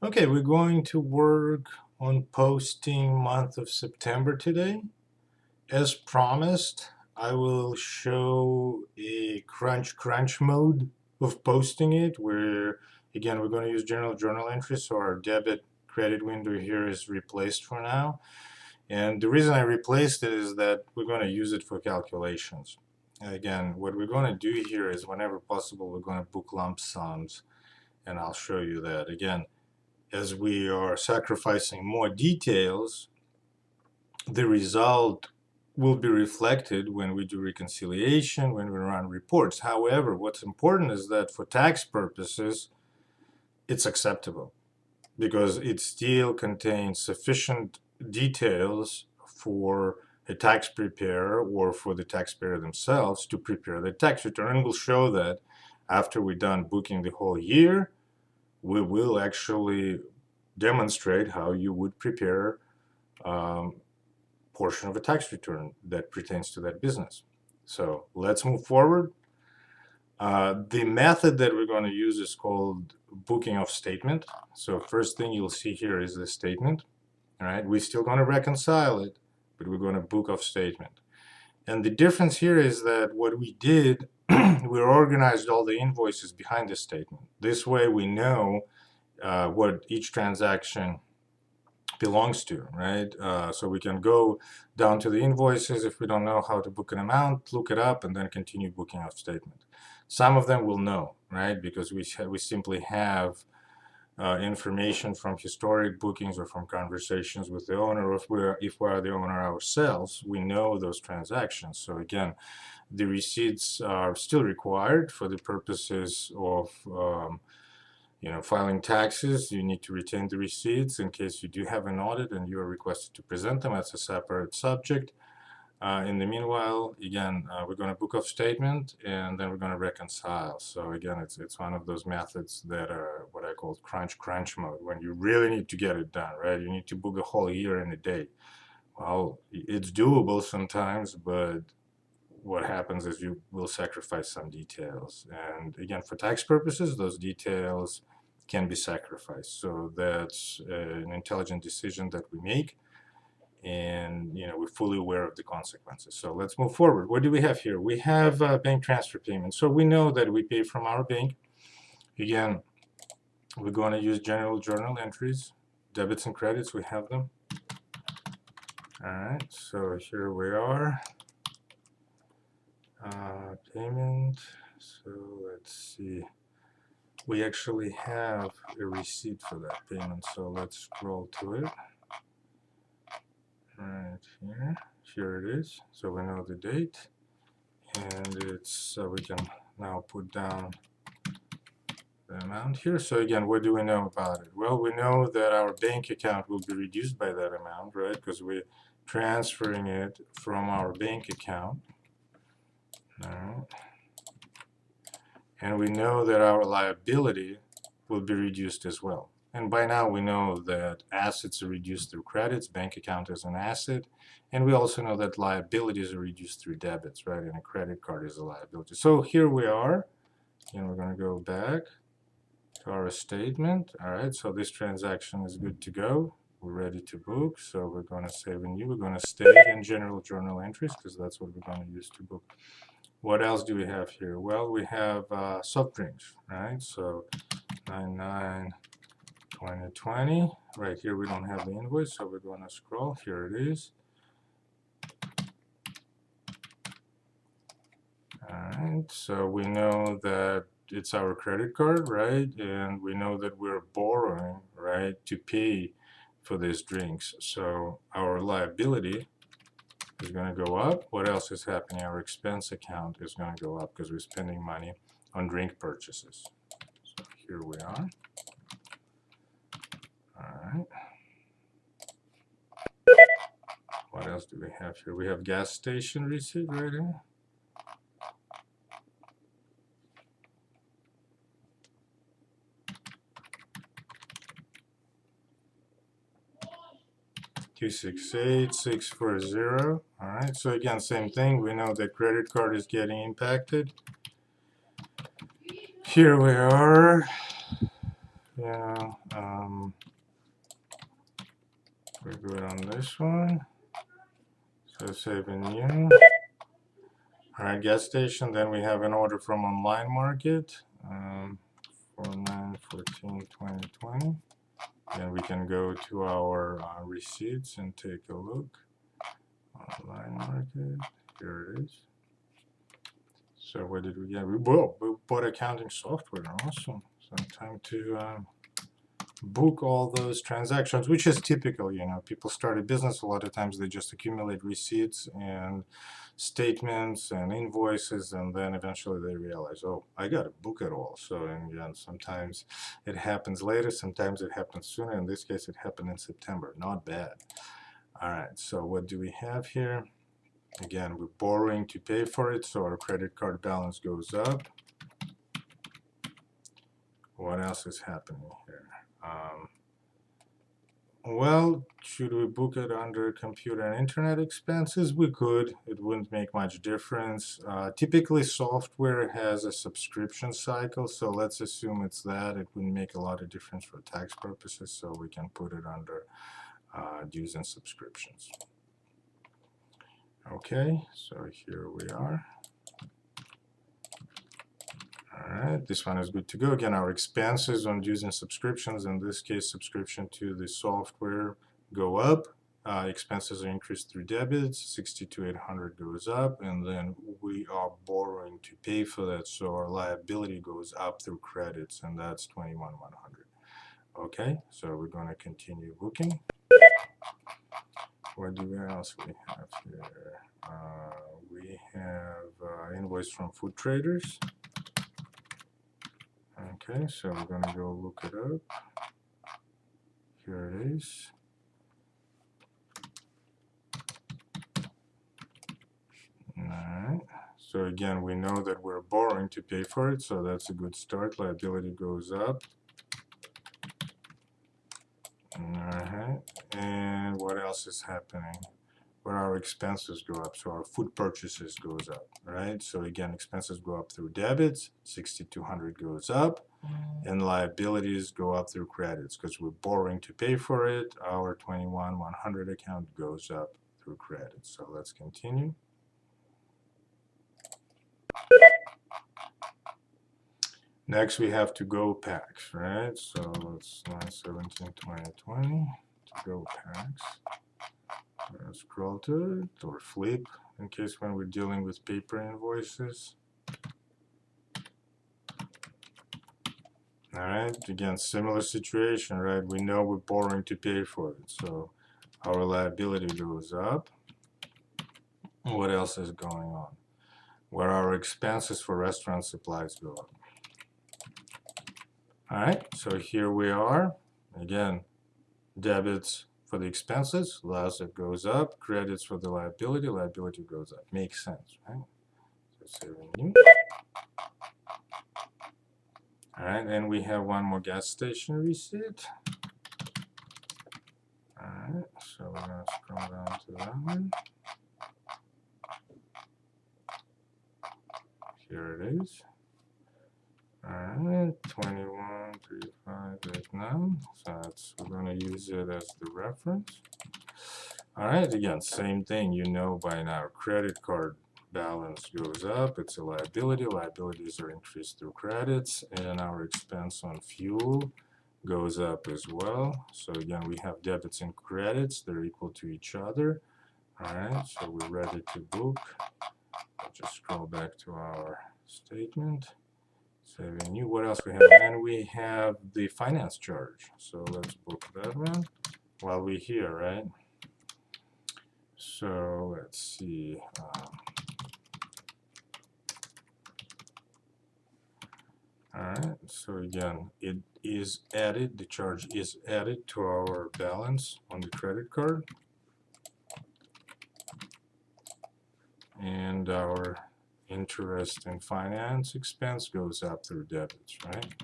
Okay, we're going to work on posting month of September today. As promised, I will show a crunch mode of posting it, where again we're going to use general journal entries, so our debit credit window here is replaced for now. And the reason I replaced it is that we're going to use it for calculations. Again, what we're going to do here is whenever possible, we're going to book lump sums, and I'll show you that. Again, as we are sacrificing more details, the result will be reflected when we do reconciliation, when we run reports. However, what's important is that for tax purposes, it's acceptable because it still contains sufficient details for a tax preparer or for the taxpayer themselves to prepare the tax return. And we'll show that after we're done booking the whole year, we will actually demonstrate how you would prepare portion of a tax return that pertains to that business. So let's move forward. The method that we're going to use is called booking of statement. So first thing you'll see here is the statement. All right, we're still going to reconcile it, but we're going to book of statement. And the difference here is that what we did, we organized all the invoices behind the statement. This way we know what each transaction belongs to, right? So we can go down to the invoices. If we don't know how to book an amount, look it up and then continue booking of statement. Some of them will know, right? Because we simply have information from historic bookings or from conversations with the owner. If we are the owner ourselves, we know those transactions. So again, the receipts are still required for the purposes of filing taxes. You need to retain the receipts in case you do have an audit and you are requested to present them. That's a separate subject. In the meanwhile, again, we're going to book off statement and then we're going to reconcile. So again, it's one of those methods that are what I call crunch mode, when you really need to get it done, right? You need to book a whole year in a day. Well, it's doable sometimes, but what happens is you will sacrifice some details. And again, for tax purposes, those details can be sacrificed. So that's an intelligent decision that we make. And we're fully aware of the consequences. So let's move forward. What do we have here? We have bank transfer payments. So we know that we pay from our bank. Again, we're going to use general journal entries, debits and credits. We have them. All right. So here we are. Payment. So let's see. We actually have a receipt for that payment. So let's scroll to it. Right here. Here it is. So we know the date. And it's we can now put down the amount here. So again, what do we know about it? Well, we know that our bank account will be reduced by that amount, right? Because we're transferring it from our bank account. All right. And we know that our liability will be reduced as well. And by now we know that assets are reduced through credits, bank account is an asset, and we also know that liabilities are reduced through debits, right? And a credit card is a liability. So here we are, and we're going to go back to our statement. All right, so this transaction is good to go. We're ready to book, so we're going to save and new. We're going to stay in general journal entries because that's what we're going to use to book. What else do we have here? Well, we have soft drinks, right? So 99/2020. Right here we don't have the invoice, so we're going to scroll. Here it is. All right, so we know that it's our credit card, right? And we know that we're borrowing, right, to pay for these drinks. So our liability is going to go up. What else is happening? Our expense account is going to go up because we're spending money on drink purchases. So here we are. All right. What else do we have here? We have gas station receipt right here. $268,640. All right. So again, same thing. We know that credit card is getting impacted. Here we are. Yeah, we're good on this one. So saving new. All right, gas station. Then we have an order from online market. 49142020. Then we can go to our receipts and take a look. Online market. Here it is. So what did we get? We bought accounting software. Awesome. So time to book all those transactions, which is typical. You know, people start a business. A lot of times they just accumulate receipts and statements and invoices, and then eventually they realize, oh, I got to book it all. So, and again, sometimes it happens later, sometimes it happens sooner. In this case, it happened in September. Not bad. All right. So what do we have here? Again, we're borrowing to pay for it, so our credit card balance goes up. What else is happening here? Well, should we book it under computer and internet expenses? We could. It wouldn't make much difference. Typically, software has a subscription cycle, so let's assume it's that. It wouldn't make a lot of difference for tax purposes, so we can put it under dues and subscriptions. Okay, so here we are. All right, this one is good to go. Again, our expenses on dues and subscriptions, in this case, subscription to the software, go up. Expenses are increased through debits, 62,800 goes up, and then we are borrowing to pay for that, so our liability goes up through credits, and that's 21,100. Okay, so we're going to continue booking. What else we have here? We have invoice from food traders. Okay, so we're going to go look it up. Here it is. Alright, so again, we know that we're borrowing to pay for it, so that's a good start. Liability goes up. Alright, and what else is happening? Where our expenses go up, so our food purchases goes up, right? So again, expenses go up through debits, 6,200 goes up, and liabilities go up through credits because we're borrowing to pay for it. Our 21,100 account goes up through credits. So let's continue. Next, we have to go packs, right? So it's 9/17/2020 to go packs. Scroll to it or flip in case when we're dealing with paper invoices. All right, again, similar situation, right? We know we're borrowing to pay for it, so our liability goes up. What else is going on? Where our expenses for restaurant supplies go up. All right, so here we are. Again, debits for the expenses, asset goes up, credits for the liability, liability goes up. Makes sense, right? So saving new. All right, and we have one more gas station receipt. All right, so we're going to scroll down to that one. Here it is. All right, 213589. So we're going to use it as the reference. All right, again, same thing. You know by now, credit card balance goes up. It's a liability. Liabilities are increased through credits, and our expense on fuel goes up as well. So again, we have debits and credits. They're equal to each other. All right, so we're ready to book. I'll just scroll back to our statement. Saving new. What else we have? And we have the finance charge. So let's book that one while we're here, right? So let's see. All right. So again, it is added. The charge is added to our balance on the credit card, and our interest and finance expense goes up through debits, right?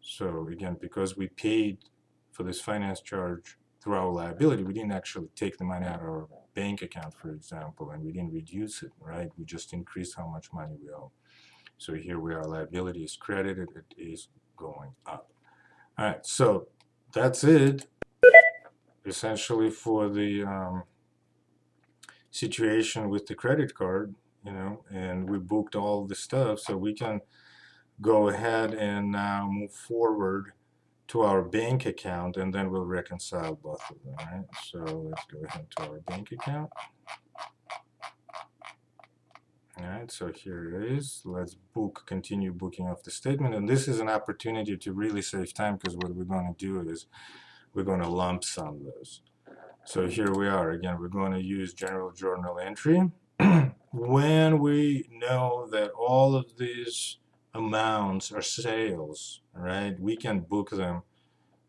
So again, because we paid for this finance charge through our liability, we didn't actually take the money out of our bank account, for example, and we didn't reduce it, right? We just increased how much money we owe. So here we are, liability is credited, it is going up. All right, so that's it essentially for the situation with the credit card, and we booked all the stuff, so we can go ahead and now move forward to our bank account, and then we'll reconcile both of them, right? So let's go ahead to our bank account. All right, so here it is. Let's continue booking of the statement, and this is an opportunity to really save time, because what we're going to do is we're going to lump sum those. So here we are again. We're going to use general journal entry. When we know that all of these amounts are sales, right, we can book them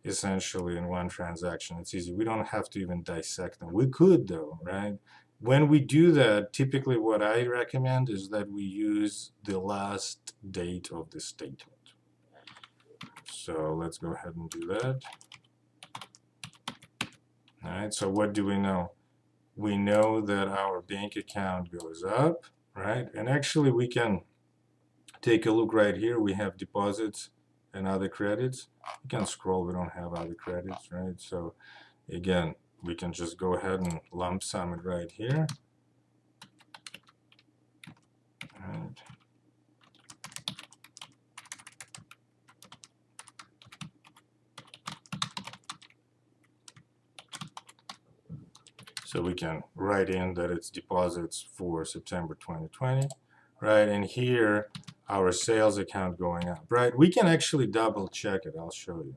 essentially in one transaction. It's easy. We don't have to even dissect them. We could though, right? When we do that, typically what I recommend is that we use the last date of the statement. So let's go ahead and do that. All right, so what do we know? We know that our bank account goes up, right? And actually we can take a look right here. We have deposits and other credits. You can scroll, we don't have other credits, right? So again, we can just go ahead and lump sum it right here. Right. So we can write in that it's deposits for September 2020, right? And here, our sales account going up, right? We can actually double check it. I'll show you.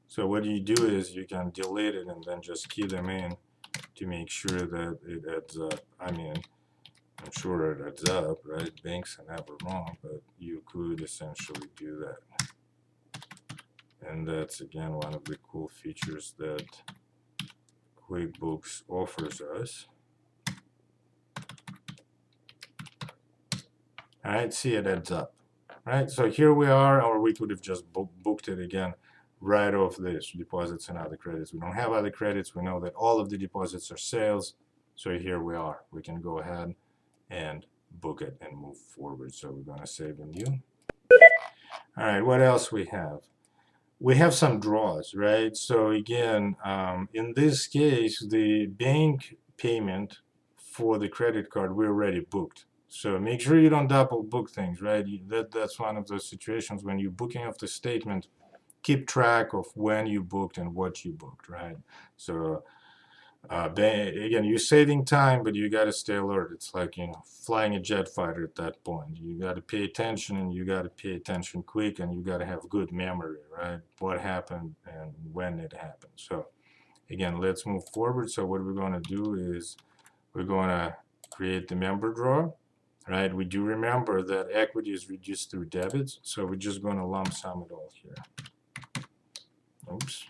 So what you do is you can delete it and then just key them in to make sure that it adds up. I mean, I'm sure it adds up, right? Banks are never wrong, but you could essentially do that. And that's, again, one of the cool features that QuickBooks offers us. All right, see, it adds up. Right, so here we are, or we could have just booked it again right off this, deposits and other credits. We don't have other credits. We know that all of the deposits are sales. So here we are. We can go ahead and book it and move forward. So we're going to save and new. All right, what else we have? We have some draws, right? So again, in this case, the bank payment for the credit card, we already booked. So make sure you don't double book things, right? That's one of those situations when you're booking off the statement, keep track of when you booked and what you booked, right? So again, you're saving time, but you got to stay alert. It's like, flying a jet fighter at that point. You got to pay attention, and you got to pay attention quick, and you got to have good memory, right? What happened and when it happened. So again, let's move forward. So what we're going to do is we're going to create the member draw, right? We do remember that equity is reduced through debits, so we're just going to lump sum it all here. Oops.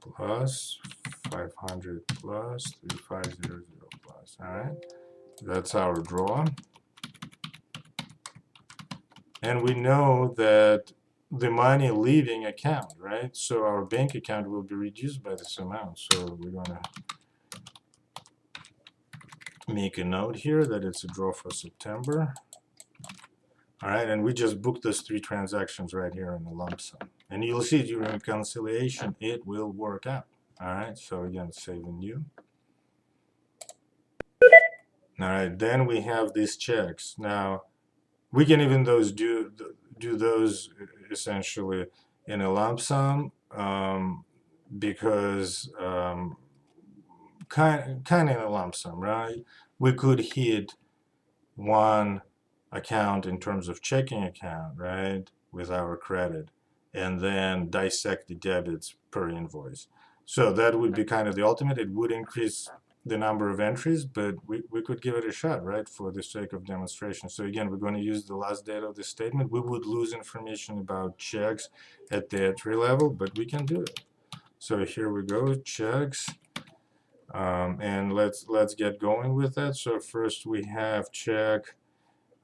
Plus 500 plus 3500 plus. All right, that's our draw. And we know that the money leaving account, right? So our bank account will be reduced by this amount. So we're going to make a note here that it's a draw for September. All right, and we just booked those 3 transactions right here in the lump sum. And you'll see during reconciliation, it will work out. All right, so again, save and new. All right, then we have these checks. Now, we can even do those essentially in a lump sum, because kind of in a lump sum, right? We could hit one account in terms of checking account, right, with our credit, and then dissect the debits per invoice. So that would be kind of the ultimate. It would increase the number of entries, but we could give it a shot, right, for the sake of demonstration. So again, we're going to use the last date of the statement. We would lose information about checks at the entry level, but we can do it. So here we go, checks. And let's get going with that. So first we have check.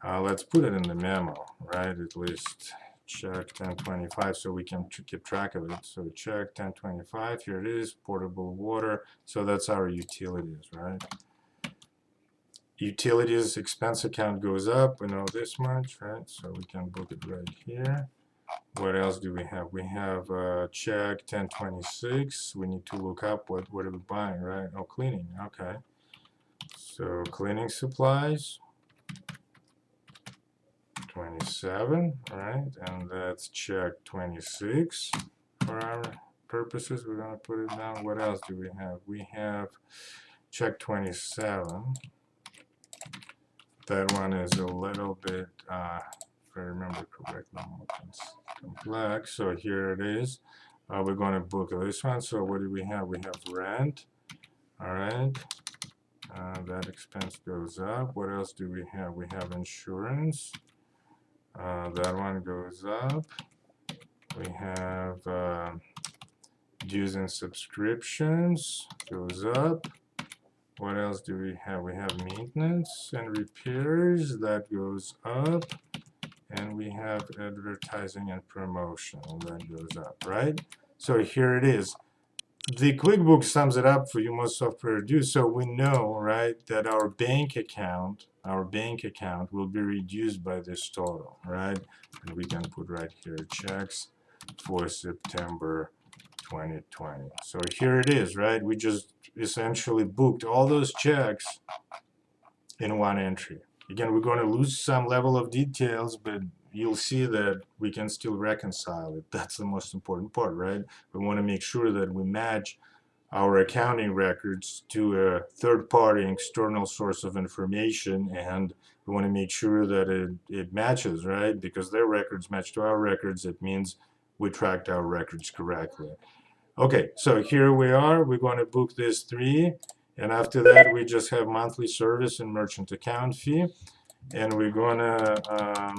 Let's put it in the memo, right? At least check 1025 so we can keep track of it. So check 1025, here it is, portable water. So that's our utilities, right? Utilities expense account goes up, we know this much, right? So we can book it right here. What else do we have? We have check 1026. We need to look up what are we buying, right? Oh, cleaning. Okay. So cleaning supplies, 27, right? And that's check 26 for our purposes. We're going to put it down. What else do we have? We have check 27. That one is a little bit, if I remember correctly, it's complex. So here it is. We're going to book this one. So what do we have? We have rent. All right. That expense goes up. What else do we have? We have insurance. That one goes up. We have dues and subscriptions, goes up. What else do we have? We have maintenance and repairs, that goes up. And we have advertising and promotion, and that goes up, right? So here it is. The QuickBooks sums it up for you, most software do. So we know, right, that our bank account will be reduced by this total, right? And we can put right here checks for September 2020. So here it is, right? We just essentially booked all those checks in one entry. Again, we're going to lose some level of details, but you'll see that we can still reconcile it. That's the most important part, right? We want to make sure that we match our accounting records to a third-party external source of information, and we want to make sure that it matches, right? Because their records match to our records, it means we tracked our records correctly. Okay, so here we are. We're going to book this 3, and after that we just have monthly service and merchant account fee, and we're going to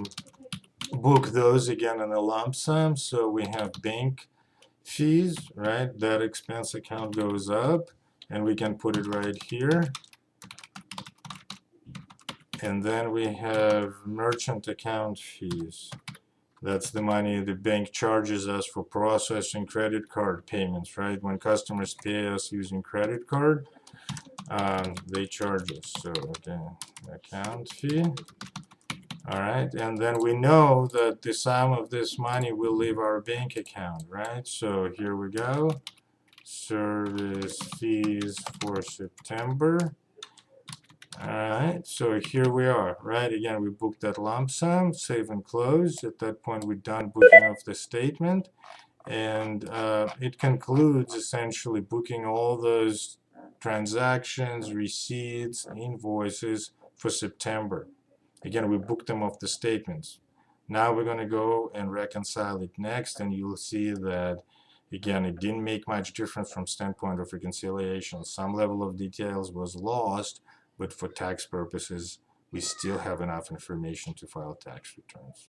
book those again in a lump sum. So we have bank fees, right? That expense account goes up, and we can put it right here. And then we have merchant account fees. That's the money the bank charges us for processing credit card payments, right? When customers pay us using credit card, they charge us. So again, account fee. All right, and then we know that the sum of this money will leave our bank account, right? So here we go. Service fees for September. All right, so here we are, right? Again, we booked that lump sum, save and close. At that point, we're done booking of the statement. And it concludes essentially booking all those transactions, receipts, invoices for September. Again, we booked them off the statements. Now we're going to go and reconcile it next, and you'll see that, again, it didn't make much difference from standpoint of reconciliation. Some level of details was lost, but for tax purposes, we still have enough information to file tax returns.